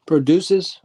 produces.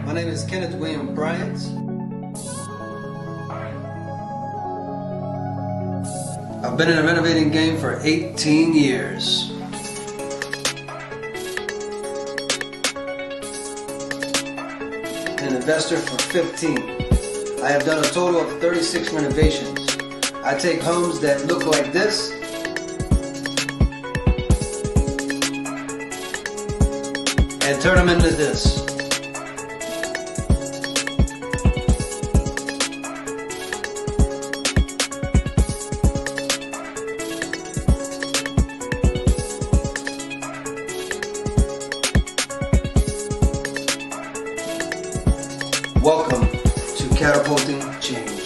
My name is Kenneth William Bryant. I've been in the renovating game for 18 years. An investor for 15. I have done a total of 36 renovations. I take homes that look like this and turn them into this. Welcome to Catapulting Change.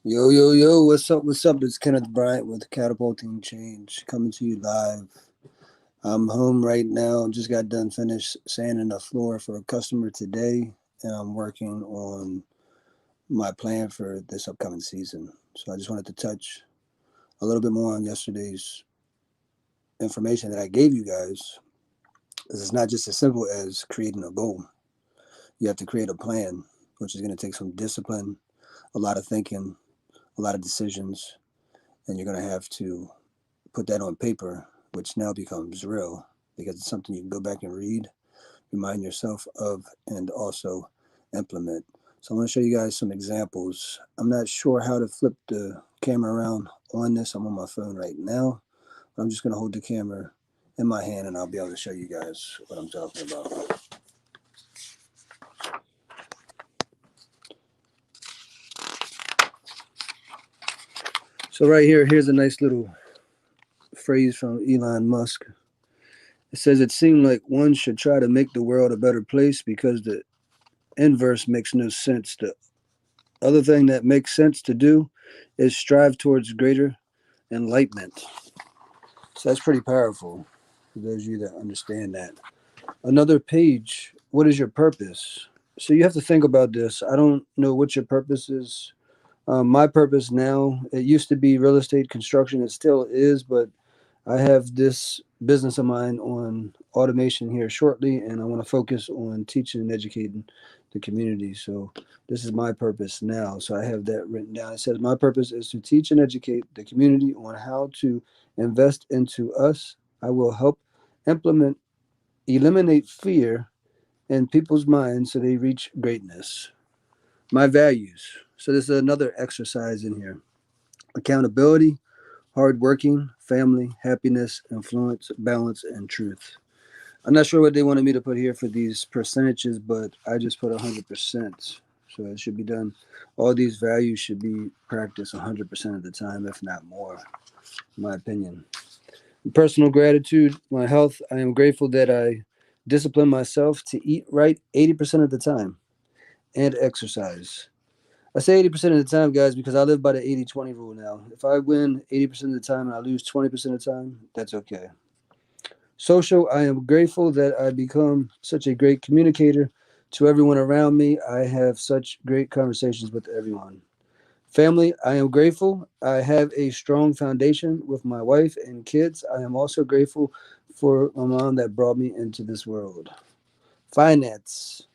Yo, yo, yo, what's up? What's up? It's Kenneth Bryant with Catapulting Change coming to you live. I'm home right now. Just got done finished sanding the floor for a customer today, and I'm working on my plan for this upcoming season. So I just wanted to touch a little bit more on yesterday's information that I gave you guys. It's not just as simple as creating a goal. You have to create a plan, which is going to take some discipline, a lot of thinking, a lot of decisions, and you're going to have to put that on paper, which now becomes real because it's something you can go back and read, remind yourself of, and also implement. So I want to show you guys some examples. I'm not sure how to flip the camera around on this. I'm on my phone right now. I'm just going to hold the camera in my hand and I'll be able to show you guys what I'm talking about. So right here, here's a nice little phrase from Elon Musk. It says it seemed like one should try to make the world a better place because the inverse makes no sense. The other thing that makes sense to do is strive towards greater enlightenment. So that's pretty powerful for those of you that understand that. Another page, what is your purpose? So you have to think about this. I don't know what your purpose is. My purpose now, it used to be real estate construction. It still is, but I have this business of mine on automation here shortly, and I want to focus on teaching and educating the community. So this is my purpose now. So I have that written down. It says my purpose is to teach and educate the community on how to invest into us. I will help implement, eliminate fear in people's minds so they reach greatness. My values. So this is another exercise in here. Accountability, hardworking, family, happiness, influence, balance, and truth. I'm not sure what they wanted me to put here for these percentages, but I just put 100%. So it should be done. All these values should be practiced 100% of the time, if not more, in my opinion. Personal gratitude, my health. I am grateful that I discipline myself to eat right 80% of the time and exercise. I say 80% of the time, guys, because I live by the 80-20 rule now. If I win 80% of the time and I lose 20% of the time, that's okay. Social, I am grateful that I become such a great communicator to everyone around me. I have such great conversations with everyone. Family, I am grateful. I have a strong foundation with my wife and kids. I am also grateful for my mom that brought me into this world. Finance,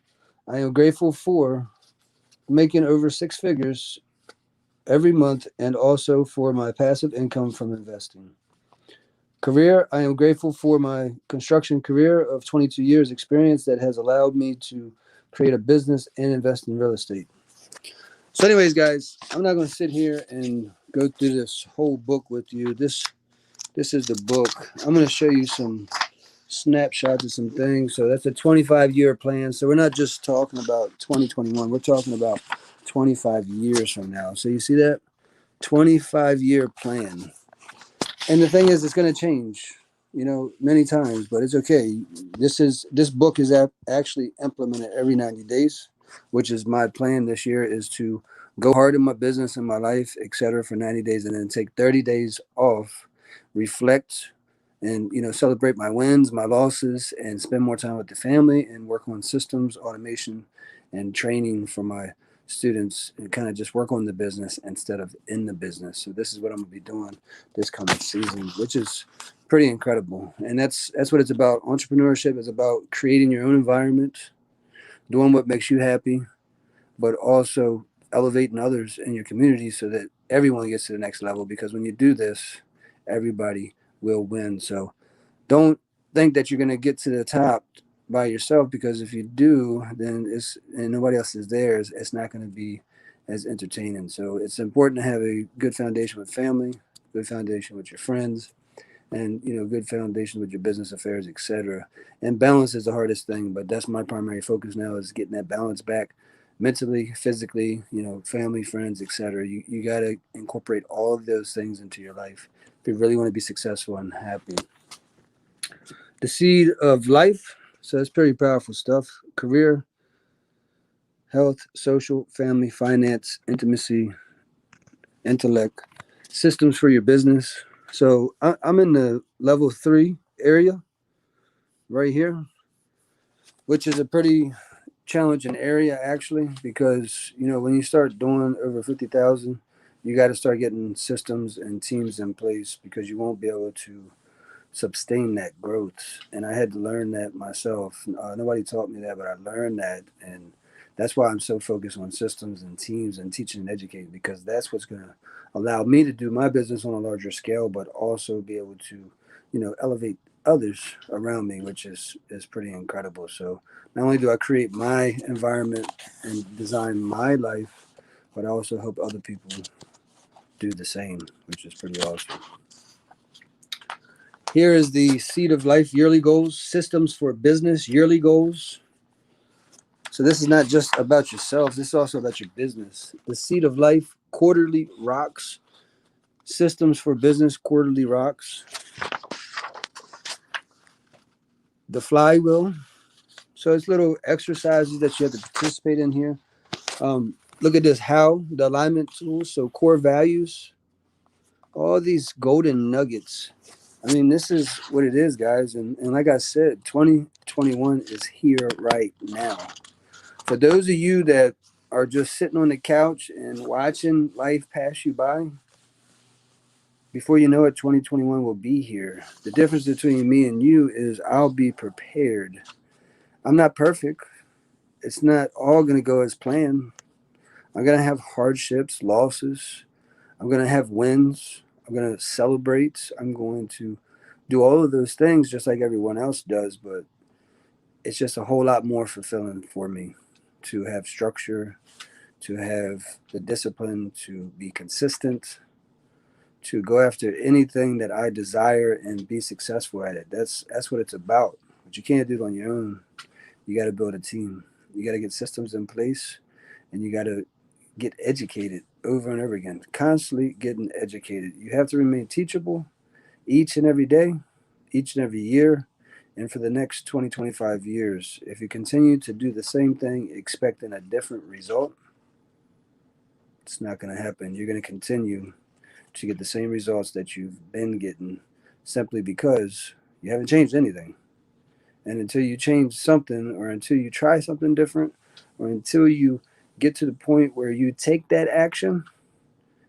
I am grateful for making over six figures every month and also for my passive income from investing. Career, I am grateful for my construction career of 22 years experience that has allowed me to create a business and invest in real estate. So anyways, guys, I'm not going to sit here and go through this whole book with you. This is the book. I'm going to show you some snapshots of some things. So that's a 25-year plan. So we're not just talking about 2021. We're talking about 25 years from now. So you see that? 25-year plan. And the thing is, it's going to change, many times, but it's okay. This book is actually implemented every 90 days, which is my plan this year is to go hard in my business and my life, etc., for 90 days, and then take 30 days off, reflect, and celebrate my wins, my losses, and spend more time with the family and work on systems, automation, and training for my students and kind of just work on the business instead of in the business. So this is what I'm gonna be doing this coming season, which is pretty incredible. And that's what it's about. Entrepreneurship is about creating your own environment, doing what makes you happy, but also elevating others in your community so that everyone gets to the next level. Because when you do this, everybody will win. So don't think that you're gonna get to the top by yourself, because if you do, then it's and nobody else is there, it's not going to be as entertaining. So it's important to have a good foundation with family, good foundation with your friends, and good foundation with your business affairs, etc. And balance is the hardest thing, but that's my primary focus now, is getting that balance back mentally, physically, family, friends, etc. You got to incorporate all of those things into your life if you really want to be successful and happy. The seed of life. So that's pretty powerful stuff. Career, health, social, family, finance, intimacy, intellect, systems for your business. So I'm in the level 3 area right here, which is a pretty challenging area actually, because when you start doing over 50,000, you got to start getting systems and teams in place, because you won't be able to sustain that growth. And I had to learn that myself. Nobody taught me that, but I learned that. And that's why I'm so focused on systems and teams and teaching and educating, because that's what's going to allow me to do my business on a larger scale, but also be able to, elevate others around me, which is pretty incredible. So not only do I create my environment and design my life, but I also help other people do the same, which is pretty awesome. Here is the Seed of Life yearly goals, systems for business yearly goals. So this is not just about yourself, this is also about your business. The Seed of Life quarterly rocks, systems for business quarterly rocks. The flywheel. So it's little exercises that you have to participate in here. Look at this, how the alignment tools, so core values, all these golden nuggets. I mean, this is what it is, guys. And like I said, 2021 is here right now. For those of you that are just sitting on the couch and watching life pass you by, before you know it, 2021 will be here. The difference between me and you is I'll be prepared. I'm not perfect. It's not all going to go as planned. I'm going to have hardships, losses. I'm going to have wins. I'm going to celebrate. I'm going to do all of those things just like everyone else does, but it's just a whole lot more fulfilling for me to have structure, to have the discipline, to be consistent, to go after anything that I desire and be successful at it. That's what it's about. But you can't do it on your own. You got to build a team. You got to get systems in place, and you got to get educated over and over again. Constantly getting educated. You have to remain teachable each and every day, each and every year, and for the next 20, 25 years. If you continue to do the same thing expecting a different result, it's not going to happen. You're going to continue to get the same results that you've been getting, simply because you haven't changed anything. And until you change something, or until you try something different, or until you get to the point where you take that action,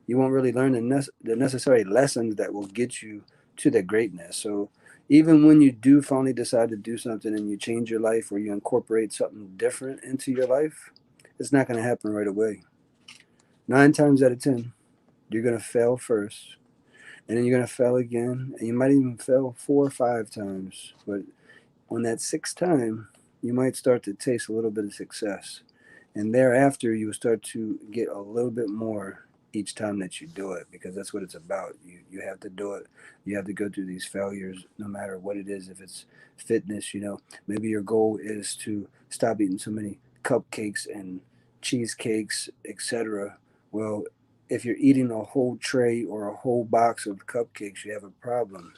you won't really learn the necessary lessons that will get you to that greatness. So even when you do finally decide to do something and you change your life, or you incorporate something different into your life, it's not going to happen right away. 9 times out of 10, you're going to fail first, and then you're going to fail again, and you might even fail 4 or 5 times. But on that sixth time, you might start to taste a little bit of success. And thereafter, you will start to get a little bit more each time that you do it, because that's what it's about. You have to do it. You have to go through these failures, no matter what it is. If it's fitness, maybe your goal is to stop eating so many cupcakes and cheesecakes, etc. Well, if you're eating a whole tray or a whole box of cupcakes, you have a problem.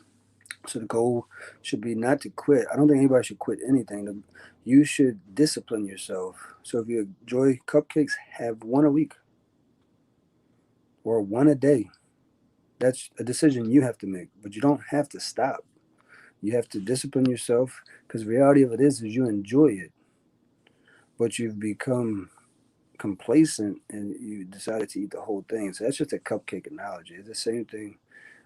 So the goal should be not to quit. I don't think anybody should quit anything. You should discipline yourself. So if you enjoy cupcakes, have one a week or one a day. That's a decision you have to make, but you don't have to stop. You have to discipline yourself, because the reality of it is you enjoy it, but you've become complacent and you decided to eat the whole thing. So that's just a cupcake analogy. It's the same thing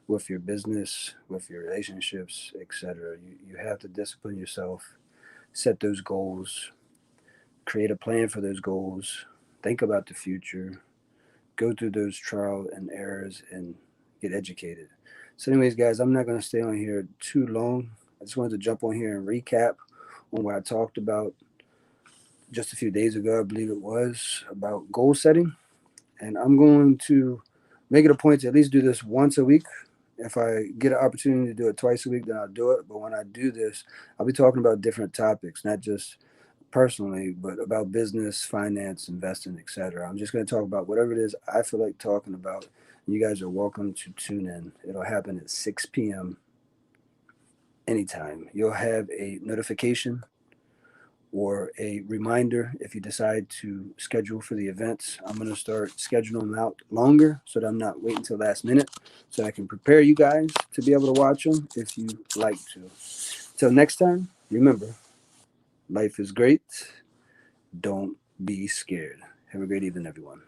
with your business, with your relationships, etc. You have to discipline yourself, set those goals, create a plan for those goals, think about the future, go through those trial and errors, and get educated. So, anyways, guys, I'm not going to stay on here too long. I just wanted to jump on here and recap on what I talked about just a few days ago, I believe it was, about goal setting. And I'm going to make it a point to at least do this once a week. If I get an opportunity to do it twice a week, then I'll do it. But when I do this, I'll be talking about different topics, not just personally, but about business, finance, investing, etc. I'm just going to talk about whatever it is I feel like talking about. You guys are welcome to tune in. It'll happen at 6 p.m. anytime. You'll have a notification or a reminder if you decide to schedule for the events. I'm going to start scheduling them out longer so that I'm not waiting till last minute, so I can prepare you guys to be able to watch them if you like to. Till next time, remember, life is great. Don't be scared. Have a great evening, everyone.